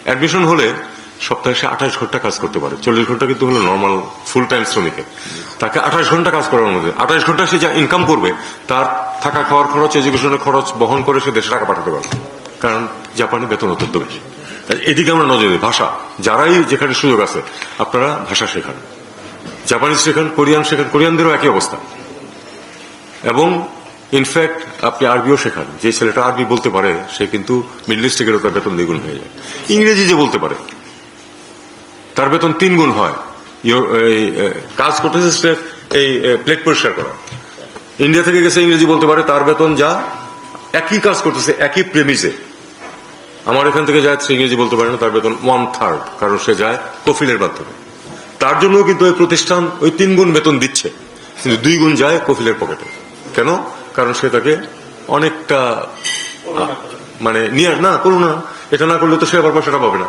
Admission হলে সপ্তাহে সে 28 ঘন্টা কাজ করতে পারে। 40 ঘন্টা কিন্তু হলো নর্মাল ফুল টাইম শ্রমিকের। তাকে 28 ঘন্টা কাজ করার মধ্যে 28 ঘন্টা সে যা ইনকাম করবে, তার থাকা খাওয়ার খরচ, এডুকেশনের খরচ বহন করে সে দেশে টাকা পাঠাতে পারবে। কারণ জাপানি বেতন অত্যন্ত বেশি। এদিকে আমরা নজর দিই। ভাষা, যারাই যেখানে সুযোগ আছে আপনারা ভাষা শেখান, জাপানিজ শেখান, কোরিয়ান শেখান, কোরিয়ানদেরও একই অবস্থা। এবং ইনফ্যাক্ট আপনি আরবিও শেখান। যে ছেলেটা আরবি বলতে পারে সে কিন্তু মিডল ইস্টে গেলেও তার বেতন 2 গুণ হয়ে যায়। ইংরেজি যে বলতে পারে তার বেতন 3 গুণ হয়। কাজ করতেছে এই প্লেট পরিষ্কার করা, ইন্ডিয়া থেকে গেছে, ইংরেজি বলতে পারে, তার বেতন যা, একই কাজ করতেছে একই প্রেমিসে। আমার এখান থেকে যায়, সে ইংরেজি বলতে পারে না, তার বেতন 1/3, কারণ সে যায় কফিলের মাধ্যমে। তার জন্য কিন্তু ওই প্রতিষ্ঠান ওই 3 গুণ বেতন দিচ্ছে, কিন্তু 2 গুণ যায় কফিলের পকেটে। কেন? কারণ সে তাকে অনেকটা মানে নিয়ে না করুন না, এটা না করলে তো সে আবার পয়সাটা পাবে না।